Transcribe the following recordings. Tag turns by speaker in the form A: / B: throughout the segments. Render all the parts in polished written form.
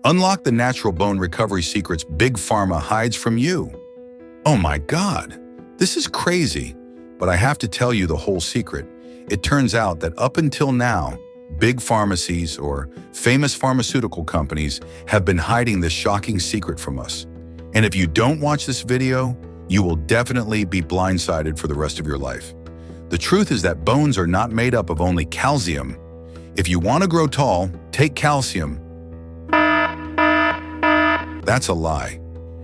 A: Unlock the natural bone recovery secrets Big Pharma hides from you. Oh my God, this is crazy, but I have to tell you the whole secret. It turns out that up until now, big pharmacies or famous pharmaceutical companies have been hiding this shocking secret from us. And if you don't watch this video, you will definitely be blindsided for the rest of your life. The truth is that bones are not made up of only calcium. If you want to grow tall, take calcium. That's a lie.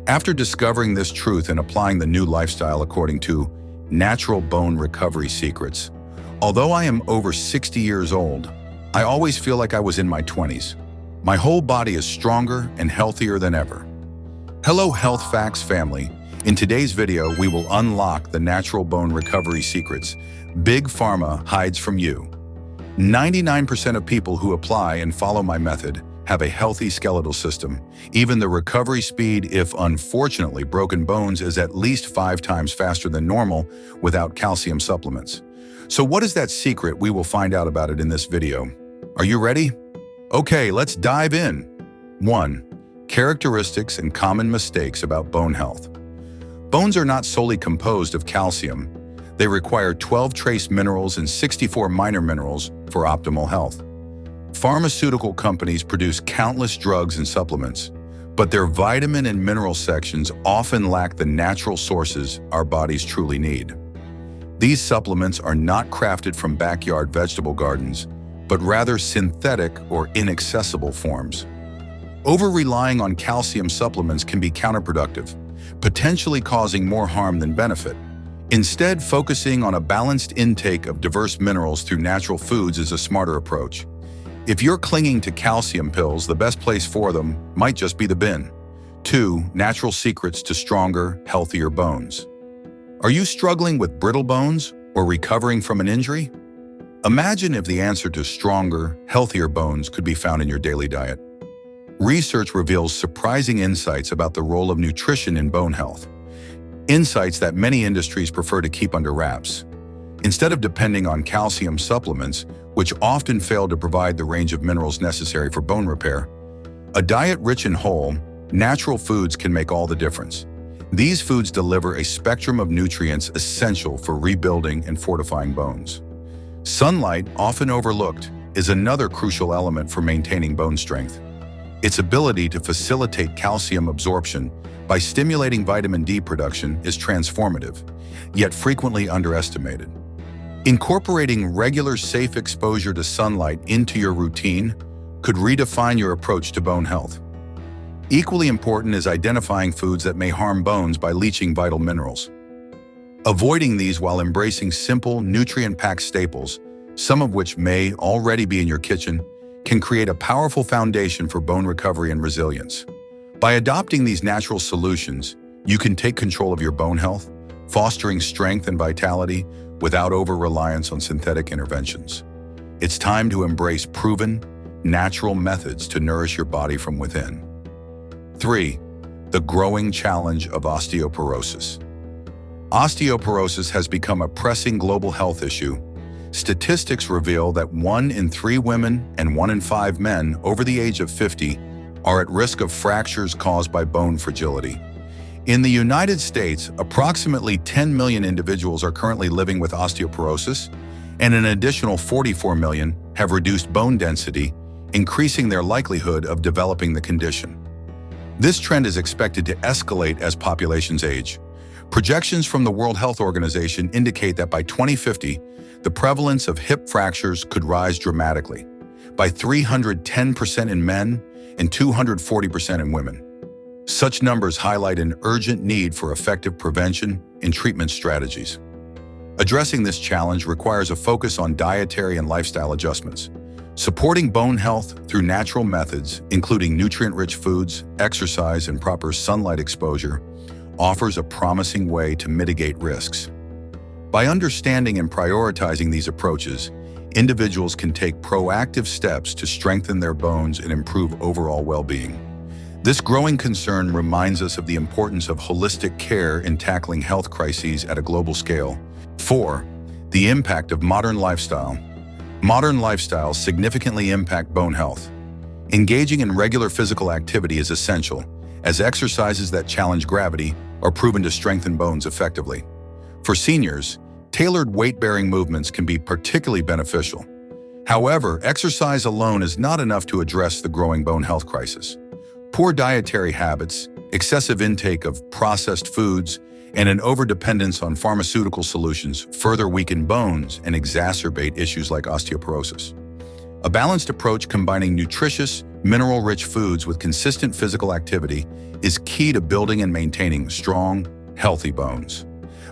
A: After discovering this truth and applying the new lifestyle according to natural bone recovery secrets, although I am over 60 years old, I always feel like I was in my 20s. My whole body is stronger and healthier than ever. Hello Health Facts family. In today's video, we will unlock the natural bone recovery secrets Big Pharma hides from you. 99% of people who apply and follow my method have a healthy skeletal system. Even the recovery speed, if unfortunately broken bones, is at least 5 times faster than normal without calcium supplements. So what is that secret? We will find out about it in this video. Are you ready? Okay, let's dive in. 1. Characteristics and common mistakes about bone health. Bones are not solely composed of calcium. They require 12 trace minerals and 64 minor minerals for optimal health. Pharmaceutical companies produce countless drugs and supplements, but their vitamin and mineral sections often lack the natural sources our bodies truly need. These supplements are not crafted from backyard vegetable gardens, but rather synthetic or inaccessible forms. Over-relying on calcium supplements can be counterproductive, potentially causing more harm than benefit. Instead, focusing on a balanced intake of diverse minerals through natural foods is a smarter approach. If you're clinging to calcium pills, the best place for them might just be the bin. 2. Natural secrets to stronger, healthier bones. Are you struggling with brittle bones or recovering from an injury? Imagine if the answer to stronger, healthier bones could be found in your daily diet. Research reveals surprising insights about the role of nutrition in bone health. Insights that many industries prefer to keep under wraps. Instead of depending on calcium supplements, which often fail to provide the range of minerals necessary for bone repair, a diet rich in whole, natural foods can make all the difference. These foods deliver a spectrum of nutrients essential for rebuilding and fortifying bones. Sunlight, often overlooked, is another crucial element for maintaining bone strength. Its ability to facilitate calcium absorption by stimulating vitamin D production is transformative, yet frequently underestimated. Incorporating regular, safe exposure to sunlight into your routine could redefine your approach to bone health. Equally important is identifying foods that may harm bones by leaching vital minerals. Avoiding these while embracing simple, nutrient-packed staples, some of which may already be in your kitchen, can create a powerful foundation for bone recovery and resilience. By adopting these natural solutions, you can take control of your bone health, fostering strength and vitality without over-reliance on synthetic interventions. It's time to embrace proven, natural methods to nourish your body from within. 3. The growing challenge of osteoporosis. Osteoporosis has become a pressing global health issue. Statistics reveal that 1 in 3 women and 1 in 5 men over the age of 50 are at risk of fractures caused by bone fragility. In the United States, approximately 10 million individuals are currently living with osteoporosis, and an additional 44 million have reduced bone density, increasing their likelihood of developing the condition. This trend is expected to escalate as populations age. Projections from the World Health Organization indicate that by 2050, the prevalence of hip fractures could rise dramatically, by 310% in men and 240% in women. Such numbers highlight an urgent need for effective prevention and treatment strategies. Addressing this challenge requires a focus on dietary and lifestyle adjustments. Supporting bone health through natural methods, including nutrient-rich foods, exercise, and proper sunlight exposure, offers a promising way to mitigate risks. By understanding and prioritizing these approaches, individuals can take proactive steps to strengthen their bones and improve overall well-being. This growing concern reminds us of the importance of holistic care in tackling health crises at a global scale. 4. The impact of modern lifestyle. Modern lifestyles significantly impact bone health. Engaging in regular physical activity is essential, as exercises that challenge gravity are proven to strengthen bones effectively. For seniors, tailored weight-bearing movements can be particularly beneficial. However, exercise alone is not enough to address the growing bone health crisis. Poor dietary habits, excessive intake of processed foods, and an overdependence on pharmaceutical solutions further weaken bones and exacerbate issues like osteoporosis. A balanced approach combining nutritious, mineral-rich foods with consistent physical activity is key to building and maintaining strong, healthy bones.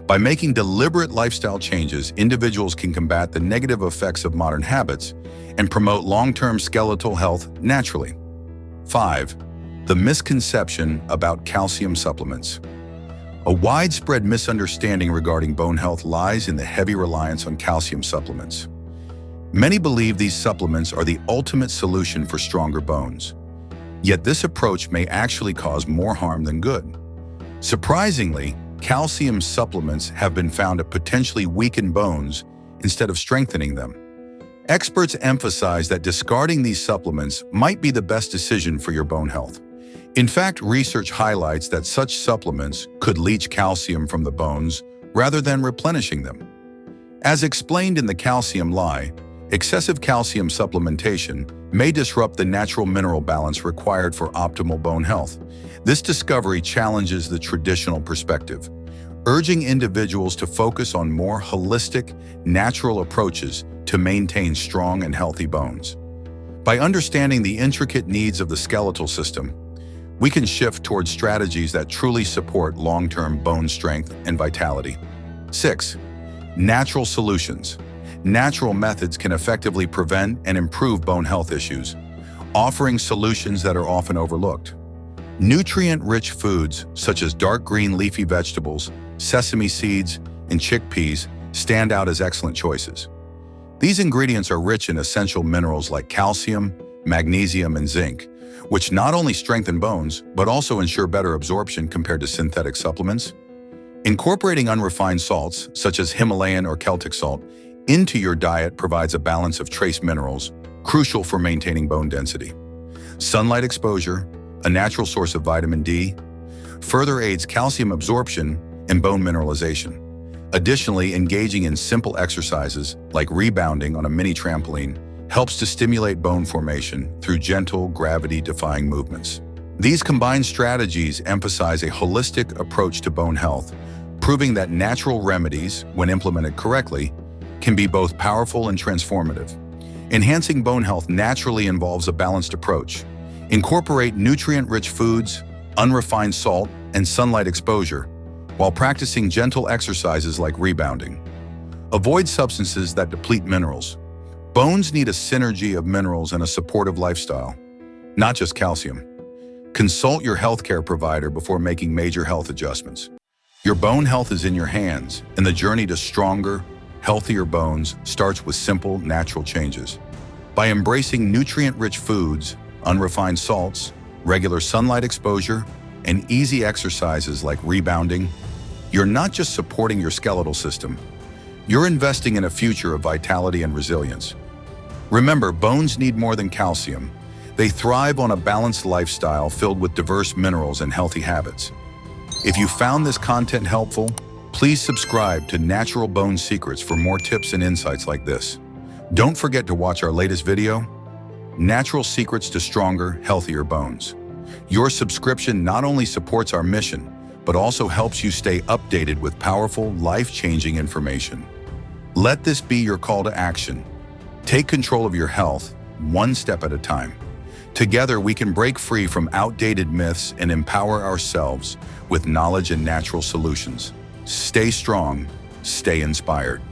A: By making deliberate lifestyle changes, individuals can combat the negative effects of modern habits and promote long-term skeletal health naturally. 5. The misconception about calcium supplements. A widespread misunderstanding regarding bone health lies in the heavy reliance on calcium supplements. Many believe these supplements are the ultimate solution for stronger bones. Yet this approach may actually cause more harm than good. Surprisingly, calcium supplements have been found to potentially weaken bones instead of strengthening them. Experts emphasize that discarding these supplements might be the best decision for your bone health. In fact, research highlights that such supplements could leach calcium from the bones rather than replenishing them. As explained in The Calcium Lie, excessive calcium supplementation may disrupt the natural mineral balance required for optimal bone health. This discovery challenges the traditional perspective, urging individuals to focus on more holistic, natural approaches to maintain strong and healthy bones. By understanding the intricate needs of the skeletal system, we can shift towards strategies that truly support long-term bone strength and vitality. 6. Natural solutions. Natural methods can effectively prevent and improve bone health issues, offering solutions that are often overlooked. Nutrient-rich foods such as dark green leafy vegetables, sesame seeds, and chickpeas stand out as excellent choices. These ingredients are rich in essential minerals like calcium, magnesium, and zinc, which not only strengthen bones, but also ensure better absorption compared to synthetic supplements. Incorporating unrefined salts, such as Himalayan or Celtic salt, into your diet provides a balance of trace minerals, crucial for maintaining bone density. Sunlight exposure, a natural source of vitamin D, further aids calcium absorption and bone mineralization. Additionally, engaging in simple exercises like rebounding on a mini trampoline helps to stimulate bone formation through gentle, gravity-defying movements. These combined strategies emphasize a holistic approach to bone health, proving that natural remedies, when implemented correctly, can be both powerful and transformative. Enhancing bone health naturally involves a balanced approach. Incorporate nutrient-rich foods, unrefined salt, and sunlight exposure, while practicing gentle exercises like rebounding. Avoid substances that deplete minerals. Bones need a synergy of minerals and a supportive lifestyle, not just calcium. Consult your healthcare provider before making major health adjustments. Your bone health is in your hands, and the journey to stronger, healthier bones starts with simple, natural changes. By embracing nutrient-rich foods, unrefined salts, regular sunlight exposure, and easy exercises like rebounding, you're not just supporting your skeletal system, you're investing in a future of vitality and resilience. Remember, bones need more than calcium. They thrive on a balanced lifestyle filled with diverse minerals and healthy habits. If you found this content helpful, please subscribe to Natural Bone Secrets for more tips and insights like this. Don't forget to watch our latest video, Natural Secrets to Stronger, Healthier Bones. Your subscription not only supports our mission, but also helps you stay updated with powerful, life-changing information. Let this be your call to action. Take control of your health, one step at a time. Together, we can break free from outdated myths and empower ourselves with knowledge and natural solutions. Stay strong, stay inspired.